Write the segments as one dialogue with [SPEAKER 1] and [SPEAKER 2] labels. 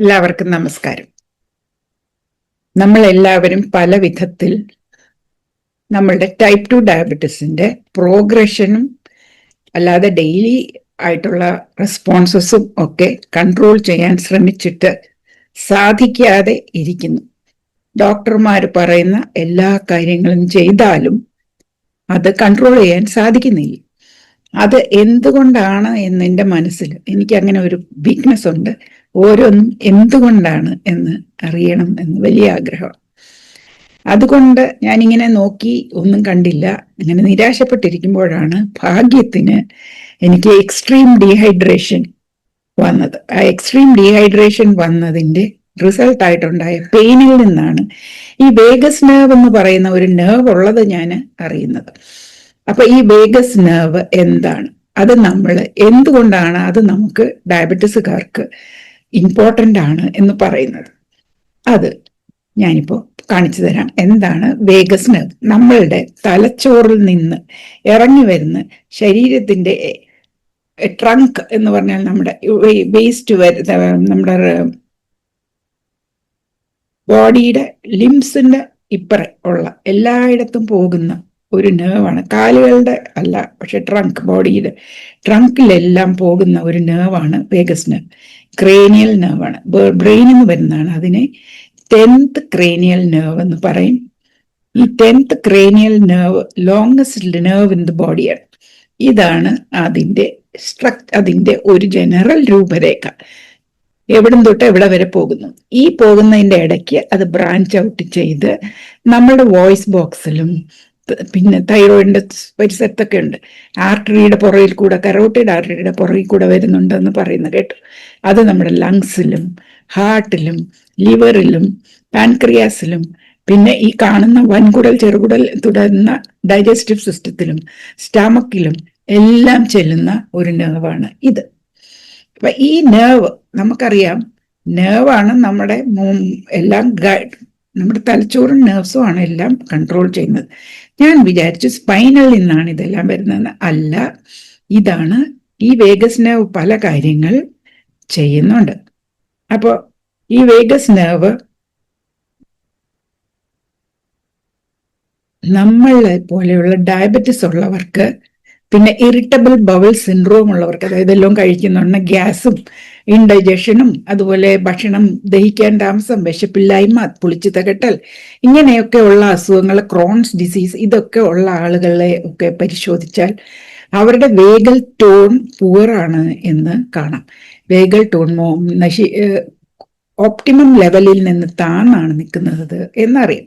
[SPEAKER 1] എല്ലാവർക്കും നമസ്കാരം. നമ്മൾ എല്ലാവരും പല വിധത്തിൽ നമ്മളുടെ ടൈപ്പ് 2 ഡയബറ്റീസിന്റെ പ്രോഗ്രഷനും അല്ലാതെ ഡെയിലി ആയിട്ടുള്ള റെസ്പോൺസസും ഒക്കെ കൺട്രോൾ ചെയ്യാൻ ശ്രമിച്ചിട്ട് സാധിക്കാതെ ഇരിക്കുന്നു. ഡോക്ടർമാർ പറയുന്ന എല്ലാ കാര്യങ്ങളും ചെയ്താലും അത് കൺട്രോൾ ചെയ്യാൻ സാധിക്കുന്നില്ല. അത് എന്തുകൊണ്ടാണ് എന്നെൻ്റെ മനസ്സിൽ എനിക്ക് അങ്ങനെ ഒരു വീക്ക്നെസ് ഉണ്ട്. ഓരോന്നും എന്തുകൊണ്ടാണ് എന്ന് അറിയണം എന്ന് വലിയ ആഗ്രഹം. അതുകൊണ്ട് ഞാനിങ്ങനെ നോക്കി ഒന്നും കണ്ടില്ല. ഇങ്ങനെ നിരാശപ്പെട്ടിരിക്കുമ്പോഴാണ് ഭാഗ്യത്തിന് എനിക്ക് എക്സ്ട്രീം ഡീഹൈഡ്രേഷൻ വന്നത്. ആ എക്സ്ട്രീം ഡീഹൈഡ്രേഷൻ വന്നതിൻ്റെ റിസൾട്ടായിട്ടുണ്ടായ പെയിനിൽ നിന്നാണ് ഈ വേഗസ് നെർവ് എന്ന് പറയുന്ന ഒരു നെർവ് ഉള്ളത് ഞാൻ അറിയുന്നത്. അപ്പൊ ഈ വേഗസ് നെർവ് എന്താണ്, അത് നമ്മൾ എന്തുകൊണ്ടാണ് അത് നമുക്ക് ഡയബറ്റീസുകാർക്ക് ഇമ്പോർട്ടൻ്റ് ആണ് എന്ന് പറയുന്നത്, അത് ഞാനിപ്പോൾ കാണിച്ചു തരാം. എന്താണ് വേഗസ് നെർവ്? നമ്മളുടെ തലച്ചോറിൽ നിന്ന് ഇറങ്ങി വരുന്ന ശരീരത്തിന്റെ ട്രങ്ക് എന്ന് പറഞ്ഞാൽ നമ്മുടെ വേസ്റ്റ് നമ്മുടെ ബോഡിയുടെ ലിംസിന്റെ ഇപ്പറെ ഉള്ള എല്ലായിടത്തും പോകുന്ന ഒരു നെർവാണ്. കാലുകളുടെ അല്ല, പക്ഷെ ബോഡിയുടെ ട്രങ്കിലെല്ലാം പോകുന്ന ഒരു നെർവാണ് വേഗസ് നെർവ്. ക്രേനിയൽ നെർവാണ്, ബ്രെയിനിൽ നിന്ന് വരുന്നതാണ്. അതിനെ 10th ക്രേനിയൽ നെർവ് എന്ന് പറയും. ഈ 10th cranial nerve longest nerve in the ബോഡിയാണ്. ഇതാണ് അതിന്റെ ഒരു ജനറൽ രൂപരേഖ. എവിടം തൊട്ട് എവിടെ വരെ പോകുന്നു. ഈ പോകുന്നതിന്റെ ഇടയ്ക്ക് അത് ബ്രാഞ്ച് ഔട്ട് ചെയ്ത് നമ്മുടെ വോയിസ് ബോക്സിലും പിന്നെ തൈറോയിഡിന്റെ പരിസരത്തൊക്കെ ഉണ്ട്. ആർട്ടറിയുടെ പുറകിൽ കൂടെ, കരോട്ടിഡ് ആർട്ടറിയുടെ പുറകിൽ കൂടെ വരുന്നുണ്ടെന്ന് പറയുന്നു കേട്ടു. അത് നമ്മുടെ ലങ്സിലും ഹാർട്ടിലും ലിവറിലും പാൻക്രിയാസിലും പിന്നെ ഈ കാണുന്ന വൻകുടൽ, ചെറുകുടൽ തുടർന്ന ഡൈജസ്റ്റീവ് സിസ്റ്റത്തിലും സ്റ്റമക്കിലും എല്ലാം ചെല്ലുന്ന ഒരു നെർവാണ് ഇത്. അപ്പൊ ഈ നെർവ് നമുക്കറിയാം, നെർവാണ് നമ്മുടെ എല്ലാം നമ്മുടെ തലച്ചോറും നെർവ്സും ആണ് എല്ലാം കൺട്രോൾ ചെയ്യുന്നത്. ഞാൻ വിചാരിച്ചു സ്പൈനൽ നിന്നാണ് ഇതെല്ലാം വരുന്നതെന്ന്. അല്ല, ഇതാണ് ഈ വേഗസ് നെർവ് പല കാര്യങ്ങൾ ചെയ്യുന്നുണ്ട്. അപ്പോൾ ഈ വേഗസ് നെർവ് നമ്മളെ പോലെയുള്ള ഡയബറ്റിസ് ഉള്ളവർക്ക്, പിന്നെ ഇറിറ്റബിൾ ബവൽ സിൻഡ്രോം ഉള്ളവർക്ക്, അതായത് എല്ലാം കഴിക്കുന്നുണ്ട്, ഗ്യാസും ഇൻഡൈജഷനും അതുപോലെ ഭക്ഷണം ദഹിക്കാൻ താമസം, വിശപ്പില്ലായ്മ, പുളിച്ചു തകട്ടൽ, ഇങ്ങനെയൊക്കെ ഉള്ള അസുഖങ്ങൾ, ക്രോൺസ് ഡിസീസ്, ഇതൊക്കെ ഉള്ള ആളുകളെ ഒക്കെ പരിശോധിച്ചാൽ അവരുടെ വേഗൽ ടോൺ പുവറാണ് എന്ന് കാണാം. വേഗൽ ടോൺ ഓപ്റ്റിമം ലെവലിൽ നിന്ന് താണാണ് നിൽക്കുന്നത് എന്നറിയാം.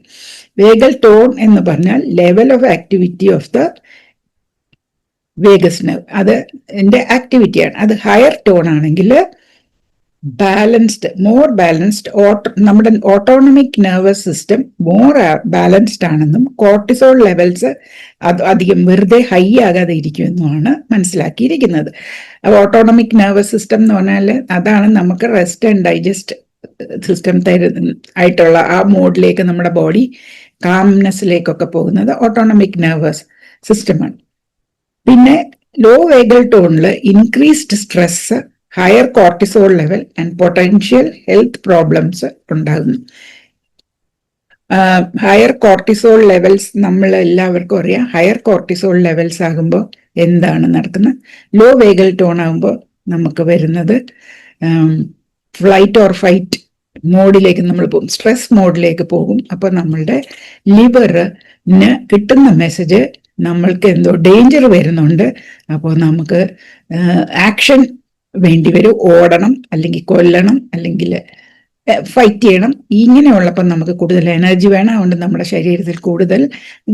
[SPEAKER 1] വേഗൽ ടോൺ എന്ന് പറഞ്ഞാൽ level of activity of the Vegas nerve, അത് എൻ്റെ ആക്ടിവിറ്റിയാണ്. അത് ഹയർ ടോൺ ആണെങ്കിൽ ബാലൻസ്ഡ്, മോർ ബാലൻസ്ഡ്, നമ്മുടെ autonomic nervous system more balanced ആണെന്നും കോർട്ടിസോൾ ലെവൽസ് അധികം വെറുതെ ഹൈ ആകാതെ ഇരിക്കുമെന്നുമാണ് മനസ്സിലാക്കിയിരിക്കുന്നത്. ഓട്ടോണമിക് നെർവസ് സിസ്റ്റം എന്ന് പറഞ്ഞാൽ അതാണ് നമുക്ക് റെസ്റ്റ് ആൻഡ് ഡൈജസ്റ്റ് സിസ്റ്റം ആയിട്ടുള്ള ആ മോഡിലേക്ക് നമ്മുടെ ബോഡി കാംനെസ്സിലേക്കൊക്കെ പോകുന്നത് ഓട്ടോണമിക് നെർവസ് സിസ്റ്റമാണ്. പിന്നെ ലോ വേഗൽ ടോണിൽ increased stress, higher cortisol level and potential health problems ഉണ്ടാകുന്നു. ഹയർ കോർട്ടിസോൾ ലെവൽസ് നമ്മൾ എല്ലാവർക്കും അറിയാം. ഹയർ കോർട്ടിസോൾ ലെവൽസ് ആകുമ്പോൾ എന്താണ് നടക്കുന്നത്? ലോ വേഗൽ ടോൺ ആകുമ്പോൾ നമുക്ക് വരുന്നത് ഫ്ലൈറ്റ് ഓർ ഫൈറ്റ് മോഡിലേക്ക് നമ്മൾ പോകും, സ്ട്രെസ് മോഡിലേക്ക് പോകും. അപ്പൊ നമ്മളുടെ ലിവറിന് കിട്ടുന്ന മെസ്സേജ് നമ്മൾക്ക് എന്തോ ഡേഞ്ചർ വരുന്നുണ്ട്, അപ്പോൾ നമുക്ക് ആക്ഷൻ വേണ്ടി വരും. ഓടണം, അല്ലെങ്കിൽ കൊല്ലണം, അല്ലെങ്കിൽ ഫൈറ്റ് ചെയ്യണം. ഇങ്ങനെയുള്ളപ്പോൾ നമുക്ക് കൂടുതൽ എനർജി വേണം. അതുകൊണ്ട് നമ്മുടെ ശരീരത്തിൽ കൂടുതൽ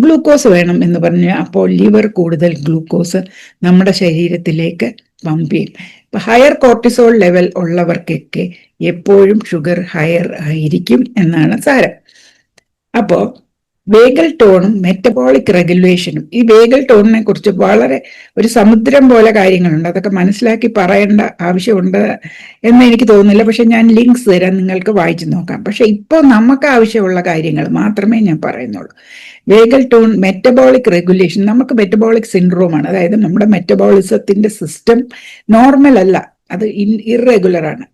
[SPEAKER 1] ഗ്ലൂക്കോസ് വേണം എന്ന് പറഞ്ഞ് അപ്പോൾ ലിവർ കൂടുതൽ ഗ്ലൂക്കോസ് നമ്മുടെ ശരീരത്തിലേക്ക് പമ്പ് ചെയ്യും. ഇപ്പൊ ഹയർ കോർട്ടിസോൾ ലെവൽ ഉള്ളവർക്കൊക്കെ എപ്പോഴും ഷുഗർ ഹയർ ആയിരിക്കും എന്നാണ് സാരം. അപ്പോൾ വേഗൽ ടോണും മെറ്റബോളിക് റെഗുലേഷനും, ഈ വേഗൽ ടോണിനെ കുറിച്ച് വളരെ ഒരു സമുദ്രം പോലെ കാര്യങ്ങളുണ്ട്. അതൊക്കെ മനസ്സിലാക്കി പറയേണ്ട ആവശ്യമുണ്ട് എന്ന് എനിക്ക് തോന്നുന്നില്ല. പക്ഷെ ഞാൻ ലിങ്ക്സ് തരാം, നിങ്ങൾക്ക് വായിച്ചു നോക്കാം. പക്ഷെ ഇപ്പോൾ നമുക്ക് ആവശ്യമുള്ള കാര്യങ്ങൾ മാത്രമേ ഞാൻ പറയുന്നുള്ളൂ. വേഗൽ ടോൺ, മെറ്റബോളിക് റെഗുലേഷൻ. നമുക്ക് മെറ്റബോളിക് സിൻഡ്രോം ആണ്, അതായത് നമ്മുടെ മെറ്റബോളിസത്തിന്റെ സിസ്റ്റം നോർമൽ അല്ല. അത് ഇറഗുലർ ആണ്.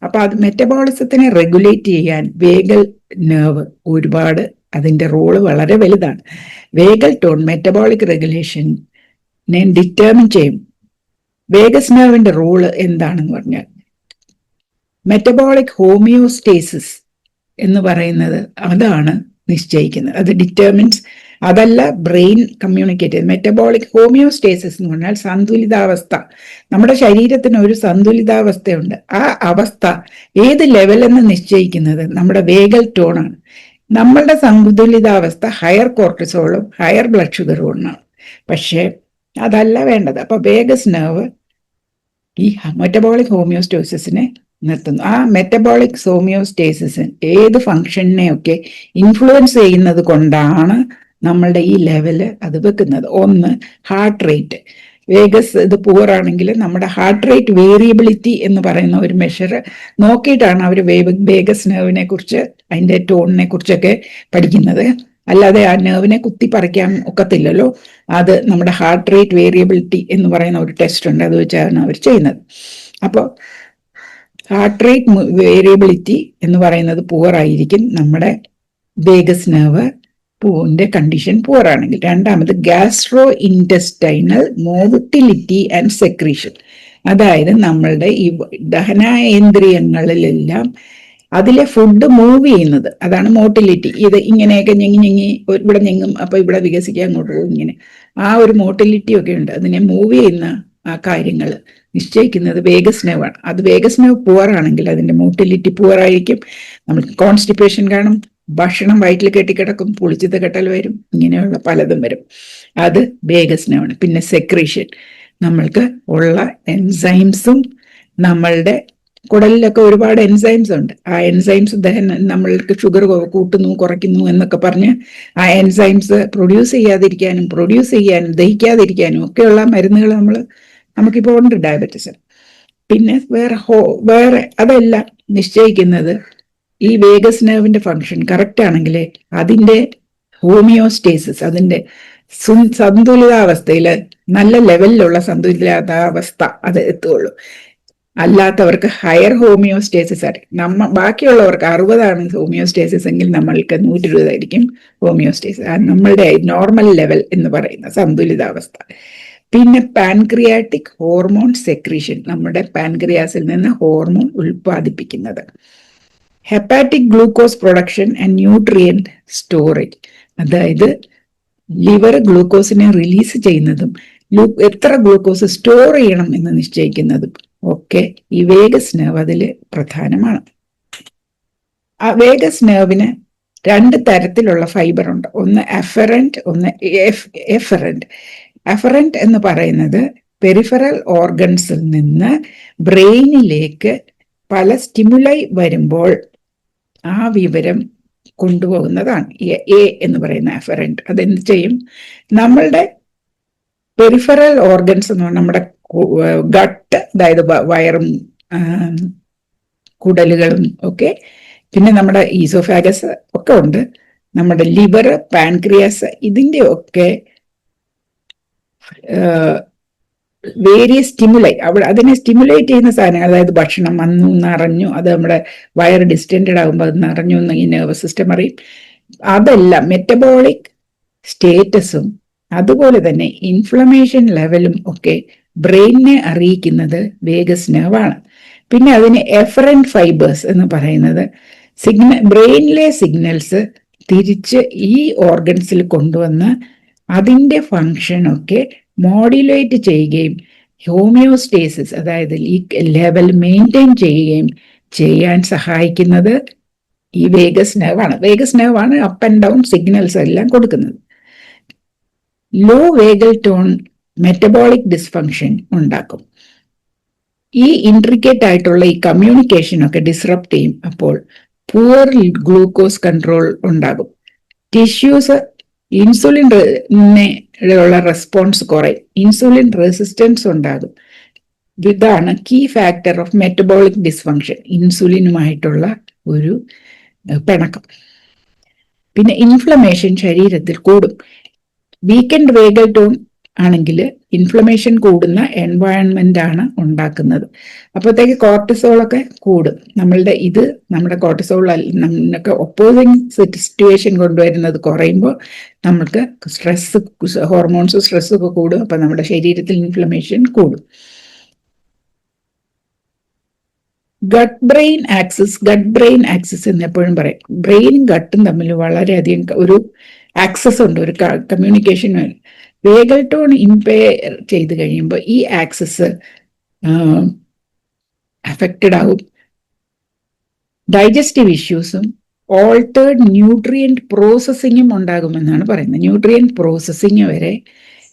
[SPEAKER 1] അപ്പൊ അത് മെറ്റബോളിസത്തിനെ റെഗുലേറ്റ് ചെയ്യാൻ വേഗൽ നെർവ് ഒരുപാട് അതിന്റെ റോള് വളരെ വലുതാണ്. വേഗൽ ടോൺ മെറ്റബോളിക് റെഗുലേഷനെ ഡിറ്റർമിൻ ചെയ്യും. വേഗസ് നെർവിന്റെ റോള് എന്താണെന്ന് പറഞ്ഞാൽ മെറ്റബോളിക് ഹോമിയോസ്റ്റേസിസ് എന്ന് പറയുന്നത് അതാണ് നിശ്ചയിക്കുന്നത്. അത് ഡിറ്റർമിൻസ്, അതല്ല ബ്രെയിൻ കമ്മ്യൂണിക്കേറ്റ് ചെയ്ത്. മെറ്റബോളിക് ഹോമിയോസ്റ്റേസിസ് എന്ന് പറഞ്ഞാൽ സന്തുലിതാവസ്ഥ. നമ്മുടെ ശരീരത്തിന് ഒരു സന്തുലിതാവസ്ഥയുണ്ട്. ആ അവസ്ഥ ഏത് ലെവലെന്ന് നിശ്ചയിക്കുന്നത് നമ്മുടെ വേഗൽ ടോണാണ്. നമ്മളുടെ സന്തുലിതാവസ്ഥ ഹയർ കോർട്ടിസോളും ഹയർ ബ്ലഡ് ഷുഗറും ആണ്. പക്ഷേ അതല്ല വേണ്ടത്. അപ്പൊ വേഗസ് നെർവ് ഈ മെറ്റബോളിക് ഹോമിയോസ്റ്റേസിസിനെ നിർത്തുന്നു. ആ മെറ്റബോളിക് ഹോമിയോസ്റ്റേസിസ് ഏത് ഫങ്ഷനെയൊക്കെ ഇൻഫ്ലുവൻസ് ചെയ്യുന്നത് കൊണ്ടാണ് നമ്മളുടെ ഈ ലെവല് അത് വെക്കുന്നത്. ഒന്ന്, ഹാർട്ട് റേറ്റ്. വേഗസ് ഇത് പൂറാണെങ്കിൽ നമ്മുടെ ഹാർട്ട് റേറ്റ് വേരിയബിലിറ്റി എന്ന് പറയുന്ന ഒരു മെഷർ നോക്കിയിട്ടാണ് അവർ വേഗസ് നെർവിനെ കുറിച്ച് അതിന്റെ ടോണിനെ കുറിച്ചൊക്കെ പഠിക്കുന്നത്. അല്ലാതെ ആ നെർവിനെ കുത്തി പറിക്കാൻ ഒക്കത്തില്ലല്ലോ. അത് നമ്മുടെ ഹാർട്ട് റേറ്റ് വേരിയബിലിറ്റി എന്ന് പറയുന്ന ഒരു ടെസ്റ്റ് ഉണ്ട്, അത് വെച്ചാണ് അവർ ചെയ്യുന്നത്. അപ്പോൾ ഹാർട്ട് റേറ്റ് വേരിയബിലിറ്റി എന്ന് പറയുന്നത് പൂറായിരിക്കും നമ്മുടെ വേഗസ് നെർവ് കണ്ടീഷൻ പൂറാണെങ്കിൽ. രണ്ടാമത് gastrointestinal motility and secretion. അതായത് നമ്മളുടെ ഈ ദഹനേന്ദ്രിയങ്ങളിലെല്ലാം അതിലെ ഫുഡ് മൂവ് ചെയ്യുന്നത്, അതാണ് മോട്ടിലിറ്റി. ഇത് ഇങ്ങനെയൊക്കെ ഞെങ്ങി ഇവിടെ ഞെങ്ങും, അപ്പൊ ഇവിടെ വികസിക്കാൻ അങ്ങോട്ട് പോകും, ഇങ്ങനെ ആ ഒരു മോട്ടിലിറ്റി ഒക്കെ ഉണ്ട്. അതിനെ മൂവ് ചെയ്യുന്ന ആ കാര്യങ്ങൾ നിശ്ചയിക്കുന്നത് വേഗസ് നെർവാണ്. അത് വേഗസ് നെർവ് പൂവറാണെങ്കിൽ അതിന്റെ മോട്ടിലിറ്റി പൂവറായിരിക്കും. നമുക്ക് കോൺസ്റ്റിപ്പേഷൻ കാണും, ഭക്ഷണം വയറ്റിൽ കെട്ടിക്കിടക്കും, പുളിച്ചിത്ത കെട്ടൽ വരും, ഇങ്ങനെയുള്ള പലതും വരും. അത് വേഗസ് നെർവാണ്. പിന്നെ സെക്രീഷൻ, നമ്മൾക്ക് ഉള്ള എൻസൈംസും, നമ്മളുടെ കുടലിലൊക്കെ ഒരുപാട് എൻസൈംസ് ഉണ്ട്. ആ എൻസൈംസ് നമ്മൾക്ക് ഷുഗർ കൂട്ടുന്നു കുറയ്ക്കുന്നു എന്നൊക്കെ പറഞ്ഞ് ആ എൻസൈംസ് പ്രൊഡ്യൂസ് ചെയ്യാതിരിക്കാനും പ്രൊഡ്യൂസ് ചെയ്യാനും ദഹിക്കാതിരിക്കാനും ഒക്കെയുള്ള മരുന്നുകൾ നമുക്കിപ്പോൾ ഉണ്ട് ഡയബറ്റിസ്. പിന്നെ വേറെ അതെല്ലാം നിശ്ചയിക്കുന്നത് ഈ വേഗസ് നെർവിന്റെ ഫങ്ഷൻ കറക്റ്റ് ആണെങ്കിൽ അതിന്റെ ഹോമിയോസ്റ്റേസിസ്, അതിന്റെ സന്തുലിതാവസ്ഥയിൽ നല്ല ലെവലിലുള്ള സന്തുലിതാവസ്ഥ അത് എത്തുകയുള്ളൂ. അല്ലാത്തവർക്ക് ഹയർ ഹോമിയോസ്റ്റേസിസ് ആയിരിക്കും. ബാക്കിയുള്ളവർക്ക് 60 ഹോമിയോസ്റ്റേസിസ് എങ്കിൽ നമ്മൾക്ക് 120 ആയിരിക്കും ഹോമിയോസ്റ്റേസിസ്, നമ്മളുടെ നോർമൽ ലെവൽ എന്ന് പറയുന്ന സന്തുലിതാവസ്ഥ. പിന്നെ പാൻക്രിയാറ്റിക് ഹോർമോൺ സെക്രീഷൻ, നമ്മുടെ പാൻക്രിയാസിൽ നിന്ന് ഹോർമോൺ ഉൽപ്പാദിപ്പിക്കുന്നത്. Hepatic glucose production and nutrient storage, അതായത് ലിവർ ഗ്ലൂക്കോസിനെ റിലീസ് ചെയ്യുന്നതും എത്ര ഗ്ലൂക്കോസ് സ്റ്റോർ ചെയ്യണം എന്ന് നിശ്ചയിക്കുന്നതും ഒക്കെ ഈ വേഗസ് നെർവ് അതിൽ പ്രധാനമാണ്. ആ വേഗസ് നെർവിന് 2 തരത്തിലുള്ള ഫൈബർ ഉണ്ട്. ഒന്ന് അഫറന്റ്, ഒന്ന് എഫറന്റ്. അഫറന്റ് എന്ന് പറയുന്നത് പെരിഫറൽ ഓർഗൻസിൽ നിന്ന് ബ്രെയിനിലേക്ക് പല സ്റ്റിമുലൈ വരുമ്പോൾ ആ വിവരം കൊണ്ടുപോകുന്നതാണ് എ എന്ന് പറയുന്ന അഫറന്റ്. അതെന്ത് ചെയ്യും? നമ്മളുടെ പെരിഫറൽ ഓർഗൻസ് എന്ന് പറഞ്ഞാൽ നമ്മുടെ ഗട്ട്, അതായത് വയറും കുടലുകളും ഒക്കെ, പിന്നെ നമ്മുടെ ഈസോഫാഗസ് ഒക്കെ ഉണ്ട്, നമ്മുടെ ലിവർ, പാൻക്രിയാസ്, ഇതിന്റെ ഒക്കെ വേരിയസ് സ്റ്റിമുലൈ അതിനെ സ്റ്റിമുലേറ്റ് ചെയ്യുന്ന സാധനങ്ങൾ, അതായത് ഭക്ഷണം വന്നു നിറഞ്ഞു, അത് നമ്മുടെ വയർ ഡിസ്റ്റൻഡ് ആകുമ്പോൾ അത് നിറഞ്ഞു എന്ന് ഈ നെർവസ് സിസ്റ്റം അറിയും. അതെല്ലാം മെറ്റബോളിക് സ്റ്റേറ്റസും അതുപോലെ തന്നെ ഇൻഫ്ലമേഷൻ ലെവലും ഒക്കെ ബ്രെയിനിനെ അറിയിക്കുന്നത് വേഗസ് നെർവാണ്. പിന്നെ അതിന് എഫറന്റ് ഫൈബേഴ്സ് എന്ന് പറയുന്നത് ബ്രെയിനിലെ സിഗ്നൽസ് തിരിച്ച് ഈ ഓർഗൻസിൽ കൊണ്ടുവന്ന് അതിൻ്റെ ഫങ്ഷനൊക്കെ മോഡുലേറ്റ് ചെയ്യുകയും ഹോമിയോസ്റ്റേസിസ്, അതായത് ഈ ലെവൽ മെയിൻറ്റെയിൻ ചെയ്യുകയും ചെയ്യാൻ സഹായിക്കുന്നത് ഈ വേഗസ് നെർവാണ്. വേഗസ് നെർവാണ് അപ്പ് ആൻഡ് ഡൗൺ സിഗ്നൽസ് എല്ലാം കൊടുക്കുന്നത്. Low vagal tone metabolic dysfunction ഉണ്ടാക്കും. ഈ ഇൻട്രിക്കേറ്റ് ആയിട്ടുള്ള ഈ കമ്മ്യൂണിക്കേഷനൊക്കെ ഡിസ്റപ്റ്റ് ചെയ്യും. അപ്പോൾ പുവർ ഗ്ലൂക്കോസ് കൺട്രോൾ ഉണ്ടാകും. ടിഷ്യൂസ് ഇൻസുലിനുള്ള റെസ്പോൺസ് കുറയും, ഇൻസുലിൻ റെസിസ്റ്റൻസ് ഉണ്ടാകും. ഇതാണ് key factor of metabolic dysfunction, ഇൻസുലിനുമായിട്ടുള്ള ഒരു പിണക്കം. പിന്നെ ഇൻഫ്ലമേഷൻ ശരീരത്തിൽ കൂടും. വീക്കെൻഡ് വേഗൽ ടോൺ ആണെങ്കിൽ ഇൻഫ്ലമേഷൻ കൂടുന്ന എൻവയൺമെന്റ് ആണ് ഉണ്ടാക്കുന്നത്. അപ്പോഴത്തേക്ക് കോർട്ടിസോളൊക്കെ കൂടും. നമ്മുടെ കോർട്ടിസോൾ നമുക്ക് ഒപ്പോസിങ് സിറ്റുവേഷൻ കൊണ്ടുവരുന്നത് കുറയുമ്പോൾ നമുക്ക് ഹോർമോൺസ് സ്ട്രെസ്സൊക്കെ കൂടും. അപ്പൊ നമ്മുടെ ശരീരത്തിൽ ഇൻഫ്ലമേഷൻ കൂടും. ഗട്ട് ബ്രെയിൻ ആക്സിസ് എന്ന് എപ്പോഴും പറയും. ബ്രെയിനും ഗട്ടും തമ്മിൽ വളരെയധികം ഒരു ആക്സസ് ഉണ്ട്, ഒരു കമ്മ്യൂണിക്കേഷൻ. വേഗൽ ടോൺ ഇമ്പയർ ചെയ്ത് കഴിയുമ്പോൾ ഈ ആക്സസ് അഫക്റ്റഡ് ആകും. ഡൈജസ്റ്റീവ് ഇഷ്യൂസും ഓൾട്ടേർഡ് ന്യൂട്രിയന്റ് പ്രോസസ്സിങ്ങും ഉണ്ടാകുമെന്നാണ് പറയുന്നത്. ന്യൂട്രിയന്റ് പ്രോസസ്സിങ് വരെ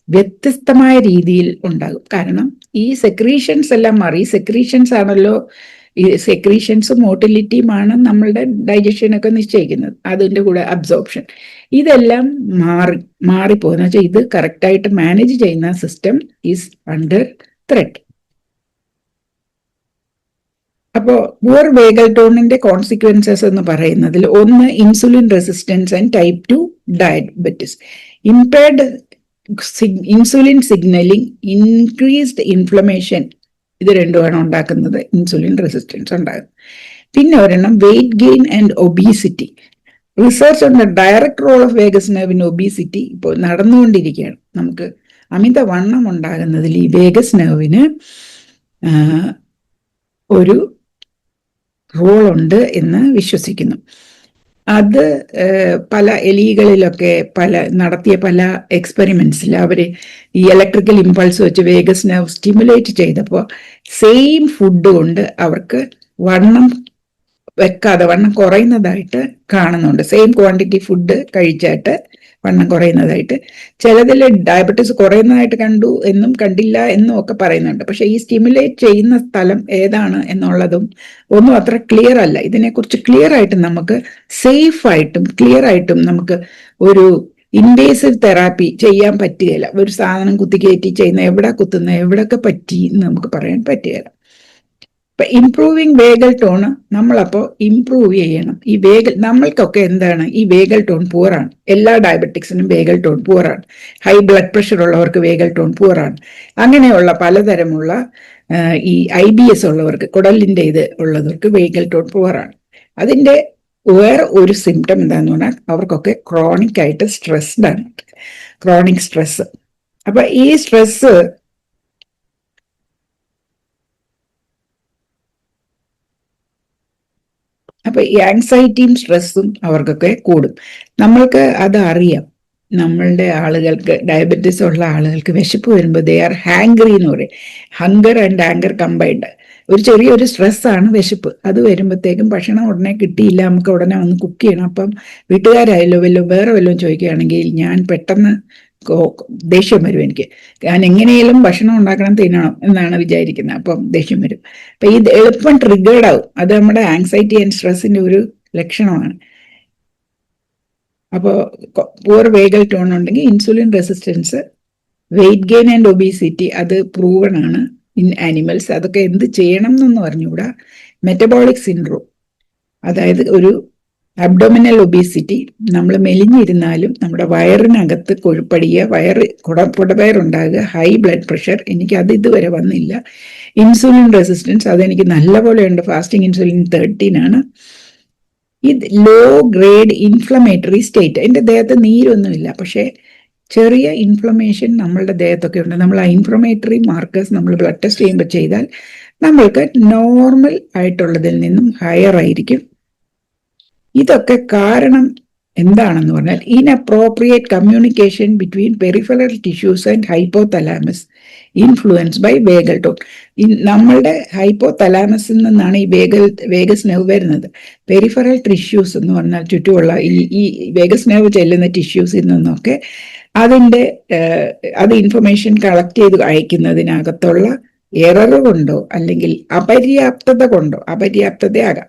[SPEAKER 1] വ്യത്യസ്തമായ രീതിയിൽ ഉണ്ടാകും. കാരണം ഈ സെക്രീഷൻസ് എല്ലാം മാറി. സെക്രീഷൻസ് ആണല്ലോ, ഈ സെക്രീഷൻസും മോട്ടിലിറ്റിയുമാണ് നമ്മളുടെ ഡൈജഷനൊക്കെ നിശ്ചയിക്കുന്നത്. അതിൻ്റെ കൂടെ അബ്സോർപ്ഷൻ ഇതെല്ലാം മാറിപ്പോകുന്ന വെച്ചാൽ ഇത് കറക്റ്റായിട്ട് മാനേജ് ചെയ്യുന്ന സിസ്റ്റം ഈസ് അണ്ടർ ത്രെറ്റ്. അപ്പോൾ പുവർ വേഗൽ ടോണിന്റെ കോൺസിക്വൻസസ് എന്ന് പറയുന്നതിൽ ഒന്ന് insulin resistance and type 2 diabetes. Impaired insulin signalling, increased inflammation, ഇത് രണ്ടുമാണ് ഉണ്ടാക്കുന്നത്. ഇൻസുലിൻ റെസിസ്റ്റൻസ് ഉണ്ടാകും. പിന്നെ ഒരെണ്ണം weight gain and obesity. Research on the direct role of vagus nerve in obesity ഇപ്പോൾ നടന്നുകൊണ്ടിരിക്കുകയാണ്. നമുക്ക് അമിതവണ്ണം ഉണ്ടാകുന്നതിൽ ഈ വേഗസ് നെർവിന് ഒരു റോളുണ്ട് എന്ന് വിശ്വസിക്കുന്നു. അത് പല എലികളിലൊക്കെ നടത്തിയ പല എക്സ്പെരിമെന്റ്സിൽ അവർ ഈ ഇലക്ട്രിക്കൽ ഇമ്പൾസ് വെച്ച് വേഗസ് നെർവ് സ്റ്റിമുലേറ്റ് ചെയ്തപ്പോൾ സെയിം ഫുഡ് കൊണ്ട് അവർക്ക് വണ്ണം വെക്കാതെ വണ്ണം കുറയുന്നതായിട്ട് കാണുന്നുണ്ട്. സെയിം ക്വാണ്ടിറ്റി ഫുഡ് കഴിച്ചിട്ട് വണ്ണം കുറയുന്നതായിട്ട്. ചിലതിൽ ഡയബറ്റീസ് കുറയുന്നതായിട്ട് കണ്ടു എന്നും കണ്ടില്ല എന്നും ഒക്കെ പറയുന്നുണ്ട്. പക്ഷെ ഈ സ്റ്റിമുലേറ്റ് ചെയ്യുന്ന സ്ഥലം ഏതാണ് എന്നുള്ളതും ഒന്നും അത്ര ക്ലിയർ അല്ല. ഇതിനെക്കുറിച്ച് ക്ലിയർ ആയിട്ടും നമുക്ക് സേഫ് ആയിട്ടും ക്ലിയർ ആയിട്ടും നമുക്ക് ഒരു ഇൻവേസീവ് തെറാപ്പി ചെയ്യാൻ പറ്റുകയില്ല. ഒരു സാധനം കുത്തിക്കയറ്റി ചെയ്യുന്ന എവിടെ കുത്തുന്ന എവിടെയൊക്കെ പറ്റി എന്ന് നമുക്ക് പറയാൻ പറ്റുകയില്ല. ഇംപ്രൂവിങ് വേഗൽ ടോൺ നമ്മളപ്പോൾ ഇംപ്രൂവ് ചെയ്യണം. ഈ നമ്മൾക്കൊക്കെ എന്താണ്, ഈ വേഗൽ ടോൺ പൂറാണ്. എല്ലാ ഡയബറ്റിക്സിനും വേഗൽ ടോൺ പൂറാണ്. ഹൈ ബ്ലഡ് പ്രഷർ ഉള്ളവർക്ക് വേഗൽ ടോൺ പൂറാണ്. അങ്ങനെയുള്ള പലതരമുള്ള ഈ IBS ഉള്ളവർക്ക്, കുടലിൻ്റെ ഇത് ഉള്ളവർക്ക് വേഗൽ ടോൺ പൂറാണ്. അതിൻ്റെ വേറെ ഒരു സിംറ്റം എന്താന്ന് പറഞ്ഞാൽ അവർക്കൊക്കെ ക്രോണിക് ആയിട്ട് സ്ട്രെസ്ഡ് ആണ്, ക്രോണിക് സ്ട്രെസ്. അപ്പൊ ഈ സ്ട്രെസ് അപ്പൊ ഈ ആങ്സൈറ്റിയും സ്ട്രെസ്സും അവർക്കൊക്കെ കൂടും. നമ്മൾക്ക് അത് അറിയാം. നമ്മളുടെ ആളുകൾക്ക്, ഡയബറ്റീസ് ഉള്ള ആളുകൾക്ക് വിശപ്പ് വരുമ്പോൾ ദേ ആർ ഹാംഗ്രി എന്ന് പറയും. Hunger and anchor combined. ഒരു ചെറിയൊരു സ്ട്രെസ്സാണ് വിശപ്പ്. അത് വരുമ്പോഴത്തേക്കും ഭക്ഷണം ഉടനെ കിട്ടിയില്ല, നമുക്ക് ഉടനെ വന്ന് കുക്ക് ചെയ്യണം. അപ്പം വീട്ടുകാരായാലോ വേറെ വല്ലതും ചോദിക്കുകയാണെങ്കിൽ ഞാൻ പെട്ടെന്ന് ദേഷ്യം വരും. എനിക്ക് ഞാൻ എങ്ങനെയും ഭക്ഷണം ഉണ്ടാക്കണം, തിന്നണം എന്നാണ് വിചാരിക്കുന്നത്. അപ്പം ദേഷ്യം വരും. അപ്പൊ ഈ എളുപ്പം ട്രിഗേർഡ് ആവും. അത് നമ്മുടെ ആങ്സൈറ്റി ആൻഡ് സ്ട്രെസ്സിന്റെ ഒരു ലക്ഷണമാണ്. അപ്പോൾ പുവർ വേഗൽ ടോൺ ഉണ്ടെങ്കിൽ insulin resistance, wait gain and obesity, അത് പ്രൂവൺ ആണ് ഇൻ ആനിമൽസ്. അതൊക്കെ എന്ത് ചെയ്യണം എന്നൊന്നും പറഞ്ഞുകൂടാ. മെറ്റബോളിക് സിൻഡ്രോം, അതായത് ഒരു അബ്ഡോമിനൽ ഒബീസിറ്റി, നമ്മൾ മെലിഞ്ഞിരുന്നാലും നമ്മുടെ വയറിനകത്ത് കൊഴുപ്പടിയുക, കുടവയറുണ്ടാകുക, ഹൈ ബ്ലഡ് പ്രഷർ. എനിക്ക് അത് ഇതുവരെ വന്നില്ല. ഇൻസുലിൻ റെസിസ്റ്റൻസ്, അതെനിക്ക് നല്ലപോലെ ഉണ്ട്. ഫാസ്റ്റിംഗ് ഇൻസുലിൻ 13 ആണ്. ഇത് ലോ ഗ്രേഡ് ഇൻഫ്ലമേറ്ററി സ്റ്റേറ്റ്. എൻ്റെ ദേഹത്ത് നീരൊന്നുമില്ല, പക്ഷേ ചെറിയ ഇൻഫ്ലമേഷൻ നമ്മളുടെ ദേഹത്തൊക്കെ ഉണ്ട്. നമ്മൾ ആ ഇൻഫ്ലമേറ്ററി മാർക്കേഴ്സ് നമ്മൾ ബ്ലഡ് ടെസ്റ്റ് ചെയ്യുമ്പോൾ ചെയ്താൽ നമ്മൾക്ക് നോർമൽ ആയിട്ടുള്ളതിൽ നിന്നും ഹയർ ആയിരിക്കും. ഇതൊക്കെ കാരണം എന്താണെന്ന് പറഞ്ഞാൽ inappropriate communication between peripheral tissues and hypothalamus influence by vagal tone. നമ്മളുടെ ഹൈപ്പോതലാമസിൽ നിന്നാണ് ഈ വേഗസ് നെർവ് വരുന്നത്. പെരിഫറൽ ടിഷ്യൂസ് എന്ന് പറഞ്ഞാൽ ചുറ്റുമുള്ള ഈ വേഗസ് നെർവ് ചെല്ലുന്ന ടിഷ്യൂസിൽ നിന്നൊക്കെ അത് ഇൻഫർമേഷൻ കളക്ട് ചെയ്ത് അയക്കുന്നതിനകത്തുള്ള എറർ കൊണ്ടോ അല്ലെങ്കിൽ അപര്യാപ്തതയാകാം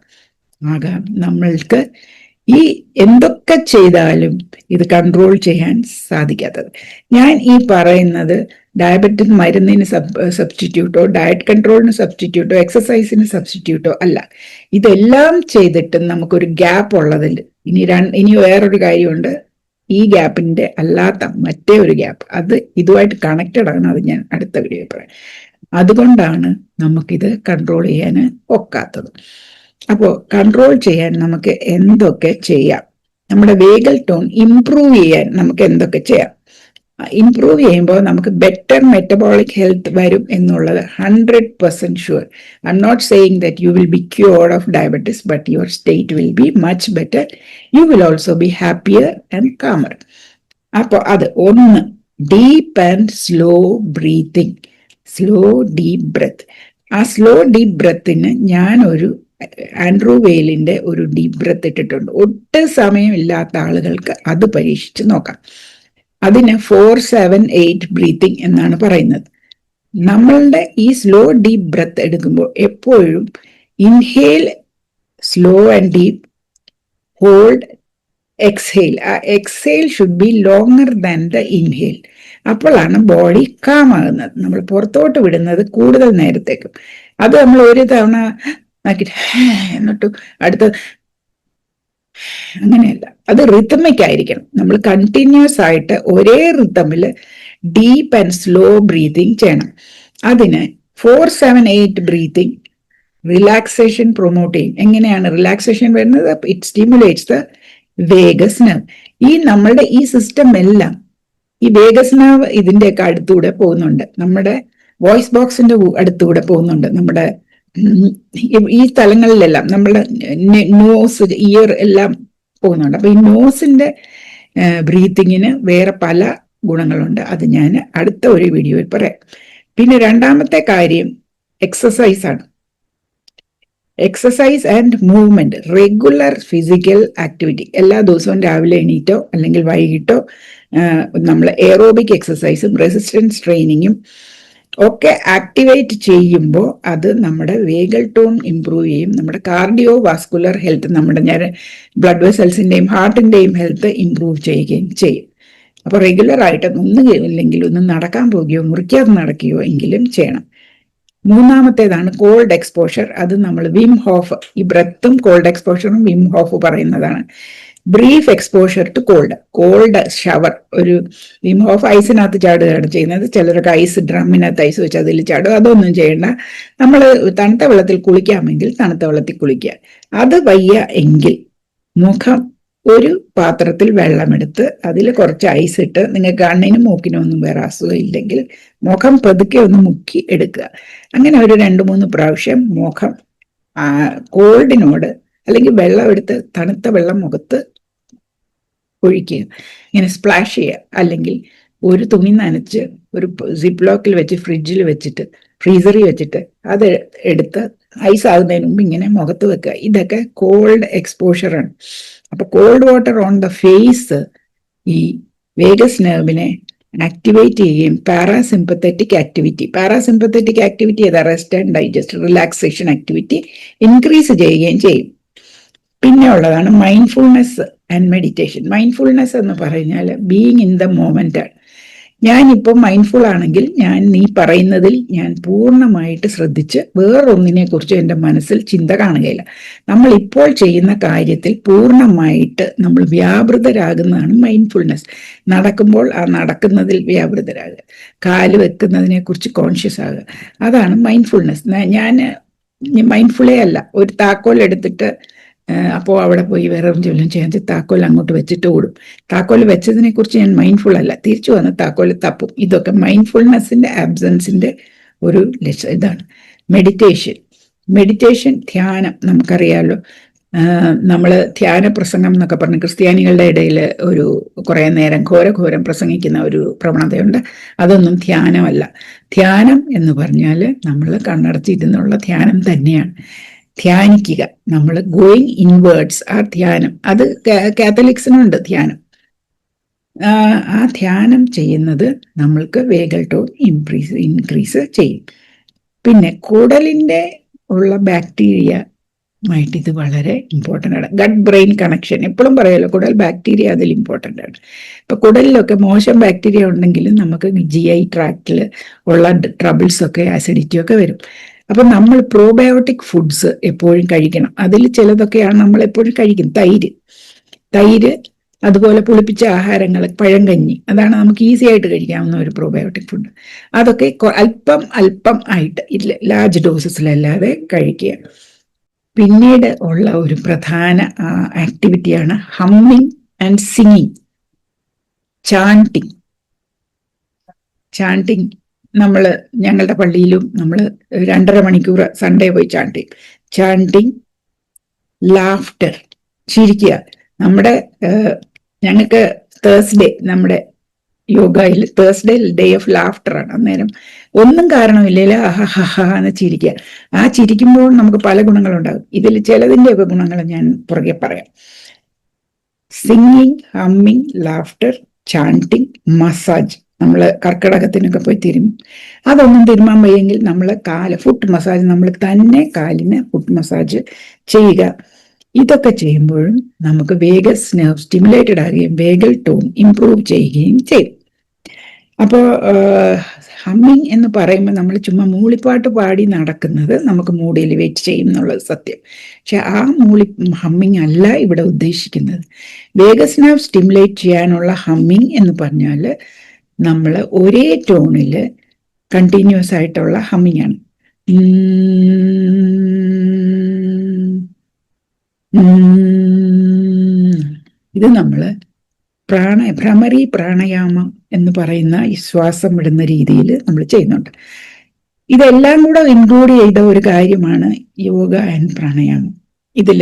[SPEAKER 1] നമ്മൾക്ക് ഈ എന്തൊക്കെ ചെയ്താലും ഇത് കൺട്രോൾ ചെയ്യാൻ സാധിക്കാത്തത്. ഞാൻ ഈ പറയുന്നത് ഡയബറ്റിസ് മരുന്നിന് സബ്സ്റ്റിറ്റ്യൂട്ടോ ഡയറ്റ് കൺട്രോളിന് സബ്സ്റ്റിറ്റ്യൂട്ടോ എക്സസൈസിന് സബ്സ്റ്റിറ്റ്യൂട്ടോ അല്ല. ഇതെല്ലാം ചെയ്തിട്ടും നമുക്കൊരു ഗ്യാപ്പ് ഉള്ളതിൽ ഇനി വേറൊരു കാര്യമുണ്ട്. ഈ ഗ്യാപ്പിന്റെ അല്ലാത്ത മറ്റേ ഒരു ഗ്യാപ്പ്, അത് ഇതുമായിട്ട് കണക്റ്റഡ് ആണ്. അത് ഞാൻ അടുത്ത വീഡിയോ പറയാം. അതുകൊണ്ടാണ് നമുക്കിത് കൺട്രോൾ ചെയ്യാൻ ഒക്കാത്തത്. അപ്പോൾ കൺട്രോൾ ചെയ്യാൻ നമുക്ക് എന്തൊക്കെ ചെയ്യാം? നമ്മുടെ വേഗൽ ടോൺ ഇംപ്രൂവ് ചെയ്യാൻ നമുക്ക് എന്തൊക്കെ ചെയ്യാം? ഇംപ്രൂവ് ചെയ്യുമ്പോൾ നമുക്ക് ബെറ്റർ മെറ്റബോളിക് ഹെൽത്ത് വരും എന്നുള്ളത് 100% sure. I am not saying that you will be cured of diabetes, but your state will be much better. You will also be happier and calmer. അപ്പോൾ അത് ഒന്ന്, deep and slow breathing. Slow deep breath. ആ slow deep ബ്രെത്തിന് ഞാനൊരു Andrew വെയിലിന്റെ ഒരു deep breath ഇട്ടിട്ടുണ്ട്. ഒട്ടും സമയമില്ലാത്ത ആളുകൾക്ക് അത് പരീക്ഷിച്ച് നോക്കാം. അതിന് 4-7-8 ബ്രീത്തിങ് എന്നാണ് പറയുന്നത്. നമ്മളുടെ ഈ സ്ലോ ഡീപ്പ് ബ്രെത്ത് എടുക്കുമ്പോൾ എപ്പോഴും inhale slow and deep, hold, exhale. ആ exhale should be longer than the inhale. അപ്പോഴാണ് ബോഡി കാം ആകുന്നത്. നമ്മൾ പുറത്തോട്ട് വിടുന്നത് കൂടുതൽ നേരത്തേക്കും. അത് നമ്മൾ ഒരു തവണ ആക്കിയിട്ട് എന്നിട്ട് അടുത്ത അങ്ങനെയല്ല, അത് റിതമിക് ആയിരിക്കണം. നമ്മൾ കണ്ടിന്യൂസ് ആയിട്ട് ഒരേ റിതമിൽ ഡീപ്പ് ആൻഡ് സ്ലോ ബ്രീതിങ് ചെയ്യണം. അതിന് 4-7-8 ബ്രീതിങ് റിലാക്സേഷൻ പ്രൊമോട്ട് ചെയ്യും. എങ്ങനെയാണ് റിലാക്സേഷൻ വരുന്നത്? It stimulates the Vegas nerve. ഈ നമ്മളുടെ ഈ സിസ്റ്റം എല്ലാം ഈ വേഗസ് നെർവ് ഇതിന്റെയൊക്കെ അടുത്തൂടെ പോകുന്നുണ്ട്. നമ്മുടെ വോയിസ് ബോക്സിന്റെ അടുത്തൂടെ പോകുന്നുണ്ട്. നമ്മുടെ ഈ സ്ഥലങ്ങളിലെല്ലാം നമ്മുടെ നോസ്, ഇയർ എല്ലാം പോകുന്നുണ്ട്. അപ്പൊ ഈ നോസിന്റെ ബ്രീത്തിങ്ങിന് വേറെ പല ഗുണങ്ങളുണ്ട്. അത് ഞാൻ അടുത്ത ഒരു വീഡിയോയിൽ പറയാം. പിന്നെ രണ്ടാമത്തെ കാര്യം എക്സസൈസ് ആണ്. Exercise and movement, regular physical activity. എല്ലാ ദിവസവും രാവിലെ എണീറ്റോ അല്ലെങ്കിൽ വൈകിട്ടോ നമ്മൾ എയറോബിക് എക്സസൈസും റെസിസ്റ്റൻസ് ട്രെയിനിങ്ങും ഒക്കെ ആക്ടിവേറ്റ് ചെയ്യുമ്പോൾ അത് നമ്മുടെ വേഗൽ ടോൺ ഇംപ്രൂവ് ചെയ്യും. നമ്മുടെ കാർഡിയോ വാസ്കുലർ ഹെൽത്ത്, നമ്മുടെ ബ്ലഡ് വെസൽസിന്റെയും ഹാർട്ടിന്റെയും ഹെൽത്ത് ഇംപ്രൂവ് ചെയ്യുകയും ചെയ്യും. അപ്പൊ റെഗുലർ ആയിട്ട് ഇല്ലെങ്കിൽ ഒന്ന് നടക്കാൻ പോകുകയോ മുറിക്കാതെ നടക്കുകയോ എങ്കിലും ചെയ്യണം. മൂന്നാമത്തേതാണ് കോൾഡ് എക്സ്പോഷർ. അത് നമ്മൾ വിം ഹോഫ്, ഈ ബ്രെത്തും കോൾഡ് എക്സ്പോഷറും വിം ഹോഫ് പറയുന്നതാണ്. Brief exposure to cold shower. ഒരു വിം ഹോഫ് ഐസിനകത്ത് ചാടുകയാണ് ചെയ്യുന്നത്. ചിലരൊക്കെ ഐസ് ഡ്രമ്മിനകത്ത് ഐസ് വെച്ച് അതിൽ ചാടും. അതൊന്നും ചെയ്യണ്ട. നമ്മൾ തണുത്ത വെള്ളത്തിൽ കുളിക്കാമെങ്കിൽ തണുത്ത വെള്ളത്തിൽ കുളിക്കുക. അത് വയ്യ എങ്കിൽ മുഖം ഒരു പാത്രത്തിൽ വെള്ളമെടുത്ത് അതിൽ കുറച്ച് ഐസ് ഇട്ട്, നിങ്ങൾക്ക് കണ്ണിനും മൂക്കിനും ഒന്നും വേറെ അസുഖം ഇല്ലെങ്കിൽ മുഖം പതുക്കെ ഒന്ന് മുക്കി എടുക്കുക. അങ്ങനെ ഒരു 2-3 പ്രാവശ്യം മുഖം കോൾഡിനോട് അല്ലെങ്കിൽ വെള്ളം എടുത്ത് തണുത്ത വെള്ളം മുഖത്ത് ഒഴിക്കുക, ഇങ്ങനെ സ്പ്ലാഷ് ചെയ്യുക. അല്ലെങ്കിൽ ഒരു തുണി നനച്ച് ഒരു സിപ്പ് ലോക്കിൽ വെച്ച് ഫ്രിഡ്ജിൽ വെച്ചിട്ട് ഫ്രീസറിൽ വെച്ചിട്ട് അത് എടുത്ത് ഐസ് ആകുന്നതിന് മുമ്പ് ഇങ്ങനെ മുഖത്ത് വെക്കുക. ഇതൊക്കെ കോൾഡ് എക്സ്പോഷറാണ്. അപ്പൊ cold water on the face ഈ വേഗസ് നെർവിനെ ആക്ടിവേറ്റ് ചെയ്യുകയും പാരാസിമ്പത്തറ്റിക് ആക്ടിവിറ്റി ഏതാ? Rest and digest, relaxation activity increase ചെയ്യുകയും ചെയ്യും. പിന്നെ ഉള്ളതാണ് മൈൻഡ്ഫുൾനെസ് ആൻഡ് മെഡിറ്റേഷൻ. മൈൻഡ്ഫുൾനെസ് എന്ന് പറഞ്ഞാൽ ബീയിങ് ഇൻ ദ മൊമെന്റ് ആണ്. ഞാനിപ്പോൾ മൈൻഡ്ഫുൾ ആണെങ്കിൽ ഞാൻ നീ പറയുന്നതിൽ ഞാൻ പൂർണ്ണമായിട്ട് ശ്രദ്ധിച്ച് വേറൊന്നിനെ കുറിച്ച് എൻ്റെ മനസ്സിൽ ചിന്ത കാണുകയില്ല. നമ്മൾ ഇപ്പോൾ ചെയ്യുന്ന കാര്യത്തിൽ പൂർണ്ണമായിട്ട് നമ്മൾ വ്യാപൃതരാകുന്നതാണ് മൈൻഡ്ഫുൾനെസ്. നടക്കുമ്പോൾ ആ നടക്കുന്നതിൽ വ്യാപൃതരാകുക, കാല് വെക്കുന്നതിനെ കുറിച്ച് കോൺഷ്യസ് ആകുക, അതാണ് മൈൻഡ്ഫുൾനെസ്. ഞാൻ മൈൻഡ്ഫുള്ളേ അല്ല. ഒരു താക്കോൽ എടുത്തിട്ട് അപ്പോൾ അവിടെ പോയി വേറെ ജോലിയും ചെയ്യാൻ താക്കോൽ അങ്ങോട്ട് വെച്ചിട്ട് ഓടും. താക്കോൽ വെച്ചതിനെ കുറിച്ച് ഞാൻ മൈൻഡ്ഫുൾ അല്ല. തിരിച്ചു വന്ന് താക്കോൽ തപ്പും. ഇതൊക്കെ മൈൻഡ്ഫുൾനെസ്സിന്റെ ആബ്സെൻസിന്റെ ഒരു ഇതാണ്. മെഡിറ്റേഷൻ ധ്യാനം നമുക്കറിയാമല്ലോ. നമ്മൾ ധ്യാന പ്രസംഗം എന്നൊക്കെ പറഞ്ഞ് ക്രിസ്ത്യാനികളുടെ ഇടയിൽ ഒരു കുറേ നേരം ഘോരം പ്രസംഗിക്കുന്ന ഒരു പ്രവണതയുണ്ട്. അതൊന്നും ധ്യാനമല്ല. ധ്യാനം എന്ന് പറഞ്ഞാൽ നമ്മൾ കണ്ണടച്ചിരുന്നുള്ള ധ്യാനം തന്നെയാണ്. ധ്യാനിക്കുക, നമ്മൾ ഗോയിങ് ഇൻവേർഡ്സ്, ആ ധ്യാനം. അത് കാത്തലിക്സിനുണ്ട് ധ്യാനം. ആ ധ്യാനം ചെയ്യുന്നത് നമ്മൾക്ക് വേഗൽ ടോൺ ഇൻക്രീസ് ചെയ്യും. പിന്നെ കുടലിൻ്റെ ഉള്ള ബാക്ടീരിയ ആയിട്ട് ഇത് വളരെ ഇമ്പോർട്ടൻ്റ് ആണ്. ഗട്ട് ബ്രെയിൻ കണക്ഷൻ എപ്പോഴും പറയുമല്ലോ, കുടൽ ബാക്ടീരിയ അതിൽ ഇമ്പോർട്ടൻ്റ് ആണ്. ഇപ്പൊ കുടലിലൊക്കെ മോശം ബാക്ടീരിയ ഉണ്ടെങ്കിലും നമുക്ക് GI ട്രാക്റ്റിൽ ഉള്ള ട്രബിൾസൊക്കെ ആസിഡിറ്റിയൊക്കെ വരും. അപ്പൊ നമ്മൾ പ്രോബയോട്ടിക് ഫുഡ്സ് എപ്പോഴും കഴിക്കണം. അതിൽ ചിലതൊക്കെയാണ് നമ്മൾ എപ്പോഴും കഴിക്കുന്നത്. തൈര് അതുപോലെ പുളിപ്പിച്ച ആഹാരങ്ങൾ, പഴങ്കഞ്ഞി, അതാണ് നമുക്ക് ഈസി ആയിട്ട് കഴിക്കാവുന്ന ഒരു പ്രോബയോട്ടിക് ഫുഡ്. അതൊക്കെ അല്പം അല്പം ആയിട്ട്, ഇല്ല ലാർജ് ഡോസസിലല്ലാതെ കഴിക്കുക. പിന്നീട് ഉള്ള ഒരു പ്രധാന ആക്ടിവിറ്റിയാണ് ഹമ്മിങ് ആൻഡ് സിംഗിങ്, ചാണ്ടിങ്. ചാണ്ടിങ് ഞങ്ങളുടെ പള്ളിയിലും നമ്മൾ 2.5 മണിക്കൂർ സൺഡേ പോയി ചാണ്ടിങ്, ലാഫ്റ്റർ, ചിരിക്കുക. ഞങ്ങൾക്ക് തേഴ്സ്ഡേ, നമ്മുടെ യോഗയിൽ തേഴ്സ്ഡേ ഡേ ഓഫ് ലാഫ്റ്റർ ആണ്. അന്നേരം ഒന്നും കാരണമില്ല എന്ന് ചിരിക്കുക. ആ ചിരിക്കുമ്പോൾ നമുക്ക് പല ഗുണങ്ങളുണ്ടാകും. ഇതിൽ ചിലതിൻ്റെയൊക്കെ ഗുണങ്ങൾ ഞാൻ പുറകെ പറയാം. Singing, humming, laughter, chanting, massage. നമ്മൾ കർക്കിടകത്തിനൊക്കെ പോയി തിരുമ്മും. അതൊന്നും തിരുമാൻ വയ്യെങ്കിൽ നമ്മൾ ഫുട്ട് മസാജ്, നമ്മൾ തന്നെ കാലിന് ഫുട്ട് മസാജ് ചെയ്യുക. ഇതൊക്കെ ചെയ്യുമ്പോഴും നമുക്ക് വേഗസ് നെർവ് സ്റ്റിമുലേറ്റഡ് ആകുകയും വേഗൽ ടോൺ ഇംപ്രൂവ് ചെയ്യുകയും ചെയ്യും. അപ്പോൾ ഹമ്മിങ് എന്ന് പറയുമ്പോൾ നമ്മൾ ചുമ്മാ മൂളിപ്പാട്ട് പാടി നടക്കുന്നത് നമുക്ക് മൂഡ് എലിവേറ്റ് ചെയ്യും എന്നുള്ളത് സത്യം. പക്ഷെ ആ ഹമ്മിങ് അല്ല ഇവിടെ ഉദ്ദേശിക്കുന്നത്. വേഗസ് നെർവ് സ്റ്റിമുലേറ്റ് ചെയ്യാനുള്ള ഹമ്മിങ് എന്ന് പറഞ്ഞാൽ നമ്മൾ ഒരേ ടോണിൽ കണ്ടിന്യൂസ് ആയിട്ടുള്ള ഹമ്മിങ് ആണ്. ഇത് നമ്മൾ ഭ്രമരി പ്രാണായാമം എന്ന് പറയുന്ന ഈ ശ്വാസം വിടുന്ന രീതിയിൽ നമ്മൾ ചെയ്യുന്നുണ്ട്. ഇതെല്ലാം കൂടെ ഇൻക്ലൂഡ് ചെയ്ത ഒരു കാര്യമാണ് യോഗ ആൻഡ് പ്രാണായാമം. ഇതിൽ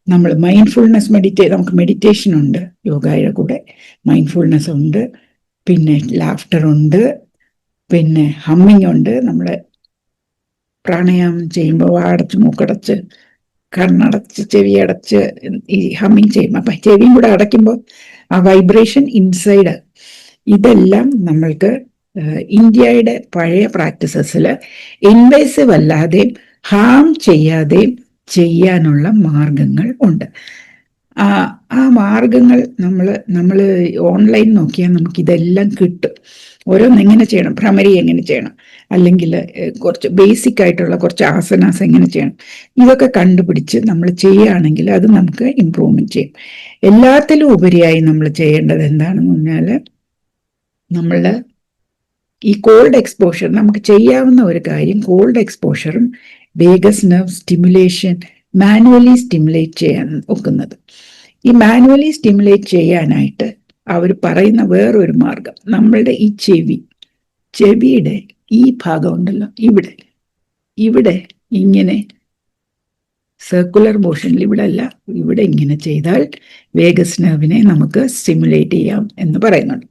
[SPEAKER 1] നമ്മൾ മൈൻഡ്ഫുൾനെസ് നമുക്ക് മെഡിറ്റേഷൻ ഉണ്ട്, യോഗയുടെ കൂടെ മൈൻഡ്ഫുൾനെസ് ഉണ്ട്, പിന്നെ ലാഫ്റ്റർ ഉണ്ട്, പിന്നെ ഹമ്മിങ് ഉണ്ട്. നമ്മൾ പ്രാണായാമം ചെയ്യുമ്പോൾ വാടച്ച് മൂക്കടച്ച് കണ്ണടച്ച് ചെവിയടച്ച് ഈ ഹമ്മിങ് ചെയ്യും. അപ്പം ചെവിയും കൂടെ അടയ്ക്കുമ്പോൾ ആ വൈബ്രേഷൻ ഇൻസൈഡ്, ഇതെല്ലാം നമ്മൾക്ക് ഇന്ത്യയുടെ പഴയ പ്രാക്ടീസസിൽ ഇൻവേസീവ് അല്ലാതെയും ഹാം ചെയ്യാതെയും ചെയ്യാനുള്ള മാർഗങ്ങൾ ഉണ്ട്. ആ മാർഗങ്ങൾ നമ്മൾ ഓൺലൈൻ നോക്കിയാൽ നമുക്ക് ഇതെല്ലാം കിട്ടും. ഓരോന്ന് എങ്ങനെ ചെയ്യണം, ഭ്രമരി എങ്ങനെ ചെയ്യണം, അല്ലെങ്കിൽ കുറച്ച് ബേസിക് ആയിട്ടുള്ള കുറച്ച് ആസനാസ് എങ്ങനെ ചെയ്യണം, ഇതൊക്കെ കണ്ടുപിടിച്ച് നമ്മൾ ചെയ്യുകയാണെങ്കിൽ അത് നമുക്ക് ഇമ്പ്രൂവ്മെന്റ് ചെയ്യും. എല്ലാത്തിലും ഉപരിയായി നമ്മൾ ചെയ്യേണ്ടത് എന്താണെന്ന് പറഞ്ഞാൽ, നമ്മളുടെ ഈ കോൾഡ് എക്സ്പോഷർ, നമുക്ക് ചെയ്യാവുന്ന ഒരു കാര്യം കോൾഡ് എക്സ്പോഷറും vagus nerve stimulation manually stimulate ചെയ്യാൻ ഒക്കുന്നത്. ഈ മാനുവലി സ്റ്റിമുലേറ്റ് ചെയ്യാനായിട്ട് അവർ പറയുന്ന വേറൊരു മാർഗം, നമ്മളുടെ ഈ ചെവിയുടെ ഈ ഭാഗം ഉണ്ടല്ലോ, ഇവിടെ ഇങ്ങനെ സർക്കുലർ മോഷനിൽ, ഇവിടെ അല്ല, ഇവിടെ ഇങ്ങനെ ചെയ്താൽ വേഗസ് നെർവിനെ നമുക്ക് സ്റ്റിമുലേറ്റ് ചെയ്യാം എന്ന് പറയുന്നുണ്ട്.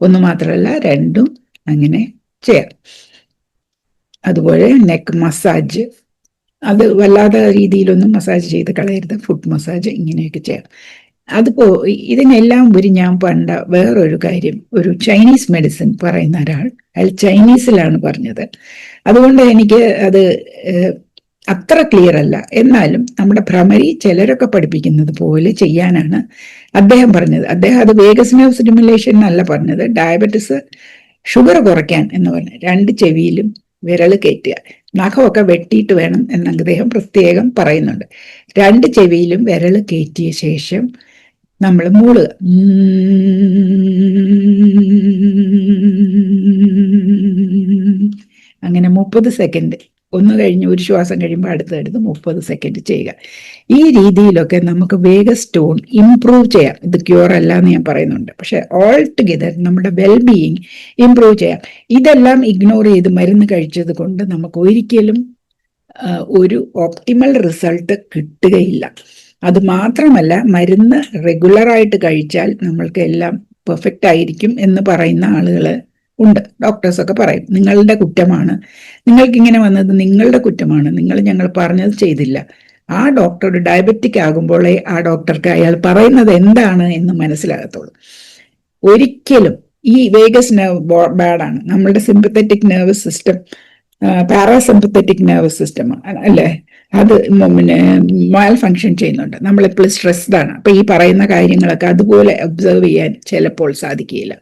[SPEAKER 1] ഒന്ന് മാത്രമല്ല, രണ്ടും അങ്ങനെ ചെയ്യാം. അതുപോലെ നെക്ക് മസാജ്, അത് വല്ലാത്ത രീതിയിലൊന്നും മസാജ് ചെയ്ത് കളയരുത്, ഫുട്ട് മസാജ് ഇങ്ങനെയൊക്കെ ചെയ്യാം. ഇതിനെല്ലാം ഉപരി ഞാൻ വേറൊരു കാര്യം, ഒരു ചൈനീസ് മെഡിസിൻ പറയുന്ന അയാൾ ചൈനീസിലാണ് പറഞ്ഞത്. അതുകൊണ്ട് എനിക്ക് അത് അത്ര ക്ലിയർ അല്ല. എന്നാലും നമ്മുടെ ഭ്രമരി ചിലരൊക്കെ പഠിപ്പിക്കുന്നത് പോലെ ചെയ്യാനാണ് അദ്ദേഹം പറഞ്ഞത്. അദ്ദേഹം അത് വേഗസ് നെർവ് സ്റ്റിമുലേഷൻ എന്നല്ല പറഞ്ഞത്, ഡയബറ്റിസ്, ഷുഗർ കുറയ്ക്കാൻ എന്ന് പറഞ്ഞു. 2 ചെവിയിലും വിരൽ കയറ്റുക, നഖമൊക്കെ വെട്ടിയിട്ട് വേണം എന്ന് അദ്ദേഹം പ്രത്യേകം പറയുന്നുണ്ട്. 2 ചെവിയിലും വിരൽ കയറ്റിയ ശേഷം നമ്മൾ മൂളുക. അങ്ങനെ 30 സെക്കൻഡ്, ഒന്ന് കഴിഞ്ഞ് ഒരു ശ്വാസം കഴിയുമ്പോൾ അടുത്തടുത്ത് 30 സെക്കൻഡ് ചെയ്യുക. ഈ രീതിയിലൊക്കെ നമുക്ക് വേഗസ് ടോൺ ഇംപ്രൂവ് ചെയ്യാം. ഇത് ക്യൂർ അല്ല എന്ന് ഞാൻ പറയുന്നുണ്ട്, പക്ഷെ ഓൾ ടുഗെദർ നമ്മുടെ വെൽബീയിങ് ഇംപ്രൂവ് ചെയ്യാം. ഇതെല്ലാം ഇഗ്നോർ ചെയ്ത് മരുന്ന് കഴിച്ചത് കൊണ്ട് നമുക്ക് ഒരിക്കലും ഒരു ഓപ്റ്റിമൽ റിസൾട്ട് കിട്ടുകയില്ല. അത് മാത്രമല്ല, മരുന്ന് റെഗുലറായിട്ട് കഴിച്ചാൽ നമ്മൾക്ക് എല്ലാം പെർഫെക്റ്റ് ആയിരിക്കും എന്ന് പറയുന്ന ആളുകൾ ഉണ്ട്. ഡോക്ടേഴ്സൊക്കെ പറയും നിങ്ങളുടെ കുറ്റമാണ്, നിങ്ങൾക്ക് ഇങ്ങനെ വന്നത് നിങ്ങളുടെ കുറ്റമാണ്, ഞങ്ങൾ പറഞ്ഞത് ചെയ്തില്ല. ആ ഡോക്ടർ ഡയബറ്റിക് ആകുമ്പോഴേ ആ ഡോക്ടർക്ക് അയാൾ പറയുന്നത് എന്താണ് എന്ന് മനസ്സിലാകത്തുള്ളൂ. ഒരിക്കലും ഈ വേഗസ് നെർവ് ബാഡാണ്. നമ്മളുടെ sympathetic nervous system parasympathetic nervous system അല്ലേ, അത് മാൽ ഫങ്ഷൻ ചെയ്യുന്നുണ്ട്. നമ്മളെപ്പോഴും സ്ട്രെസ്ഡ് ആണ്. അപ്പൊ ഈ പറയുന്ന കാര്യങ്ങളൊക്കെ അതുപോലെ ഒബ്സർവ് ചെയ്യാൻ ചിലപ്പോൾ സാധിക്കുകയില്ല.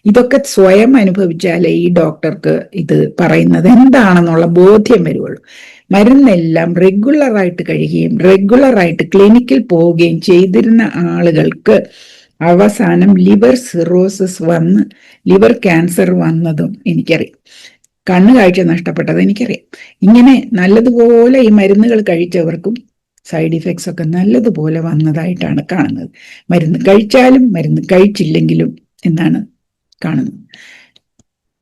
[SPEAKER 1] ഇതൊക്കെ സ്വയം അനുഭവിച്ചാലേ ഈ ഡോക്ടർക്ക് ഇത് പറയുന്നത് എന്താണെന്നുള്ള ബോധ്യം വരുള്ളൂ. മരുന്നെല്ലാം റെഗുലറായിട്ട് കഴിയുകയും റെഗുലറായിട്ട് ക്ലിനിക്കിൽ പോവുകയും ചെയ്തിരുന്ന ആളുകൾക്ക് അവസാനം ലിവർ സിറോസിസ് വന്ന് ലിവർ ക്യാൻസർ വന്നതും എനിക്കറിയാം. കണ്ണ് കാഴ്ച നഷ്ടപ്പെട്ടത് എനിക്കറിയാം. ഇങ്ങനെ നല്ലതുപോലെ ഈ മരുന്നുകൾ കഴിച്ചവർക്കും സൈഡ് ഇഫക്ട്സ് ഒക്കെ നല്ലതുപോലെ വന്നതായിട്ടാണ് കാണുന്നത്. മരുന്ന് കഴിച്ചാലും മരുന്ന് കഴിച്ചില്ലെങ്കിലും എന്നാണ് കാണുന്നത്.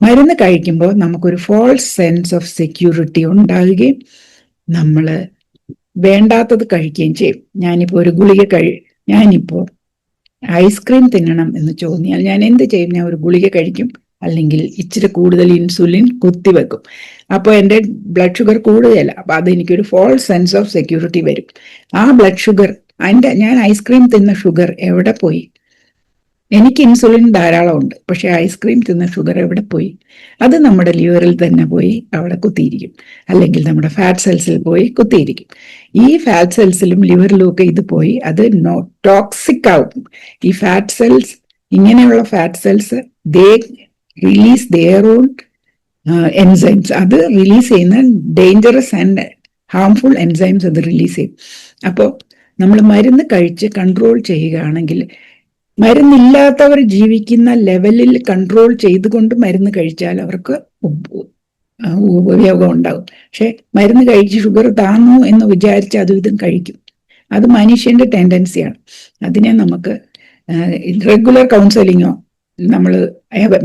[SPEAKER 1] മരുന്ന് കഴിക്കുമ്പോൾ നമുക്കൊരു ഫോൾസ് സെൻസ് ഓഫ് സെക്യൂരിറ്റി ഉണ്ടാവുകയും നമ്മൾ വേണ്ടാത്തത് കഴിക്കുകയും ചെയ്യും. ഞാനിപ്പോൾ ഐസ്ക്രീം തിന്നണം എന്ന് തോന്നിയാൽ ഞാൻ എന്ത് ചെയ്യും? ഞാൻ ഒരു ഗുളിക കഴിക്കും, അല്ലെങ്കിൽ ഇച്ചിരി കൂടുതൽ ഇൻസുലിൻ കുത്തിവെക്കും. അപ്പോൾ എൻ്റെ ബ്ലഡ് ഷുഗർ കൂടുതലല്ല. അപ്പം അതെനിക്കൊരു ഫോൾസ് സെൻസ് ഓഫ് സെക്യൂരിറ്റി വരും. ആ ബ്ലഡ് ഷുഗർ ഞാൻ ഐസ്ക്രീം തിന്ന ഷുഗർ എവിടെ പോയി? എനിക്ക് ഇൻസുലിൻ ധാരാളം ഉണ്ട്, പക്ഷെ ഐസ്ക്രീം തിന്ന ഷുഗർ എവിടെ പോയി? അത് നമ്മുടെ ലിവറിൽ തന്നെ പോയി അവിടെ കുത്തിയിരിക്കും, അല്ലെങ്കിൽ നമ്മുടെ ഫാറ്റ് സെൽസിൽ പോയി കുത്തിയിരിക്കും. ഈ ഫാറ്റ് സെൽസിലും ലിവറിലും ഒക്കെ ഇത് പോയി അത് ടോക്സിക് ആവും. ഈ ഫാറ്റ് സെൽസ്, ഇങ്ങനെയുള്ള fat cells release their own enzymes. അത് റിലീസ് ചെയ്യുന്ന ഡേഞ്ചറസ് ആൻഡ് ഹാംഫുൾ എൻസൈംസ് അത് റിലീസ് ചെയ്യും. അപ്പോൾ നമ്മൾ മരുന്ന് കഴിച്ച് കൺട്രോൾ ചെയ്യുകയാണെങ്കിൽ, മരുന്നില്ലാത്തവർ ജീവിക്കുന്ന ലെവലിൽ കൺട്രോൾ ചെയ്തുകൊണ്ട് മരുന്ന് കഴിച്ചാൽ അവർക്ക് ഉപയോഗം ഉണ്ടാകും. പക്ഷെ മരുന്ന് കഴിച്ച് ഷുഗർ താന്നു എന്ന് വിചാരിച്ച് അതും ഇതും കഴിക്കും. അത് മനുഷ്യന്റെ ടെൻഡൻസിയാണ്. അതിനെ നമുക്ക് റെഗുലർ കൗൺസിലിങ്ങോ, നമ്മൾ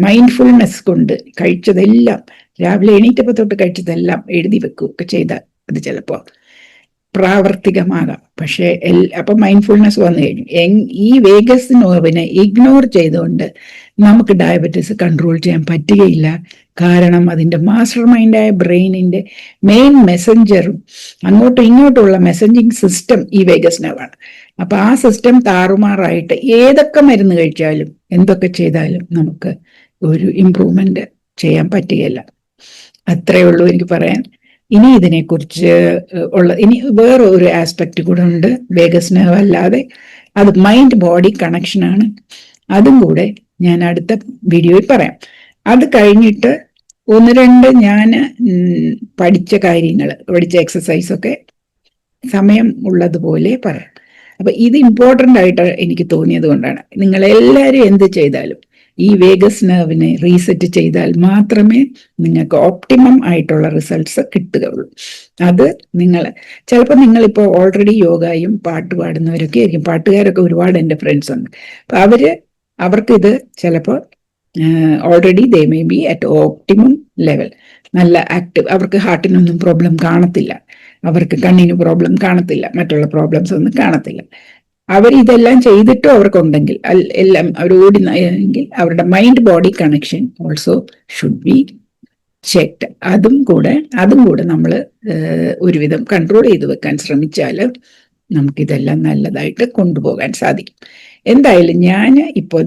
[SPEAKER 1] മൈൻഡ്ഫുൾനെസ് കൊണ്ട് കഴിച്ചതെല്ലാം, രാവിലെ എണീറ്റപ്പോൾ തൊട്ട് കഴിച്ചതെല്ലാം എഴുതി വെക്കുകയൊക്കെ ചെയ്താൽ അത് ചിലപ്പോൾ പ്രാവർത്തികമാകാം. പക്ഷെ അപ്പൊ മൈൻഡ്ഫുൾനെസ് വന്നു കഴിഞ്ഞു. ഈ വേഗസ് നോവിനെ ഇഗ്നോർ ചെയ്തുകൊണ്ട് നമുക്ക് ഡയബറ്റീസ് കൺട്രോൾ ചെയ്യാൻ പറ്റുകയില്ല. കാരണം അതിൻ്റെ മാസ്റ്റർ മൈൻഡായ ബ്രെയിനിന്റെ മെയിൻ മെസ്സഞ്ചറും അങ്ങോട്ടും ഇങ്ങോട്ടുള്ള മെസ്സഞ്ചിങ് സിസ്റ്റം ഈ വേഗസ് നെർവാണ്. അപ്പൊ ആ സിസ്റ്റം താറുമാറായിട്ട് ഏതൊക്കെ മരുന്ന് കഴിച്ചാലും എന്തൊക്കെ ചെയ്താലും നമുക്ക് ഒരു ഇംപ്രൂവ്മെന്റ് ചെയ്യാൻ പറ്റുകയില്ല. അത്രയേ ഉള്ളൂ എനിക്ക് പറയാൻ. ഇനി ഇതിനെക്കുറിച്ച് ഇനി വേറെ ഒരു ആസ്പെക്ട് കൂടെ ഉണ്ട് വേഗസ് നെർവ് അല്ലാതെ. അത് മൈൻഡ് ബോഡി കണക്ഷനാണ്. അതും കൂടെ ഞാൻ അടുത്ത വീഡിയോയിൽ പറയാം. അത് കഴിഞ്ഞിട്ട് ഒന്ന് രണ്ട് ഞാൻ പഠിച്ച എക്സസൈസൊക്കെ സമയം ഉള്ളതുപോലെ പറയാം. അപ്പൊ ഇത് ഇമ്പോർട്ടൻ്റ് ആയിട്ട് എനിക്ക് തോന്നിയത് കൊണ്ടാണ്. നിങ്ങളെല്ലാവരും എന്ത് ചെയ്താലും ഈ വേഗസ് നെർവിനെ റീസെറ്റ് ചെയ്താൽ മാത്രമേ നിങ്ങൾക്ക് ഓപ്റ്റിമം ആയിട്ടുള്ള റിസൾട്ട്സ് കിട്ടുകയുള്ളൂ. അത് ചിലപ്പോൾ നിങ്ങളിപ്പോൾ ഓൾറെഡി യോഗയും പാട്ട് പാടുന്നവരൊക്കെ ആയിരിക്കും. പാട്ടുകാരൊക്കെ ഒരുപാട് എൻ്റെ ഫ്രണ്ട്സ് ഉണ്ട്. അപ്പൊ അവർക്കിത് ചിലപ്പോൾ already they may be at optimum level, നല്ല ആക്റ്റീവ്, അവർക്ക് ഹാർട്ടിനൊന്നും പ്രോബ്ലം കാണത്തില്ല, അവർക്ക് കണ്ണിന് പ്രോബ്ലം കാണത്തില്ല, മറ്റുള്ള പ്രോബ്ലംസ് ഒന്നും കാണത്തില്ല. ഇതെല്ലാം ചെയ്തിട്ടും അവർക്കുണ്ടെങ്കിൽ എല്ലാം അവർ ഓടിയെങ്കിൽ അവരുടെ mind body connection also should be checked. അതും കൂടെ നമ്മൾ ഒരുവിധം കൺട്രോൾ ചെയ്ത് വെക്കാൻ ശ്രമിച്ചാൽ നമുക്കിതെല്ലാം നല്ലതായിട്ട് കൊണ്ടുപോകാൻ സാധിക്കും. എന്തായാലും ഞാൻ ഇപ്പോൾ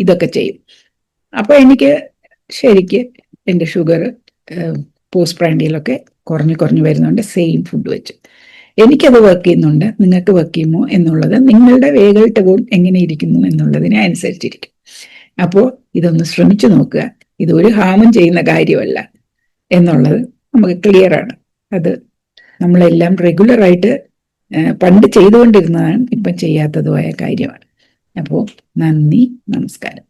[SPEAKER 1] ഇതൊക്കെ ചെയ്യും. അപ്പോൾ എനിക്ക് ശരിക്ക് എൻ്റെ ഷുഗർ പോസ്റ്റ് പ്രാൻഡിയലൊക്കെ കുറഞ്ഞു വരുന്നുണ്ട്, സെയിം ഫുഡ് വെച്ച്. എനിക്കത് വർക്ക് ചെയ്യുന്നുണ്ട്, നിങ്ങൾക്ക് വർക്ക് ചെയ്യുമോ എന്നുള്ളത് നിങ്ങളുടെ വേഗൽ ടോൺ എങ്ങനെ ഇരിക്കുന്നു എന്നുള്ളതിനെ അനുസരിച്ചിരിക്കും. അപ്പോൾ ഇതൊന്ന് ശ്രമിച്ചു നോക്കുക. ഇത് ഒരു ഹാമും ചെയ്യുന്ന കാര്യമല്ല എന്നുള്ളത് നമുക്ക് ക്ലിയർ ആണ്. അത് നമ്മളെല്ലാം റെഗുലറായിട്ട് പണ്ട് ചെയ്തുകൊണ്ടിരുന്നതാണ്, ഇപ്പം ചെയ്യാത്തതുമായ കാര്യമാണ്. അപ്പോൾ നന്ദി, നമസ്കാരം.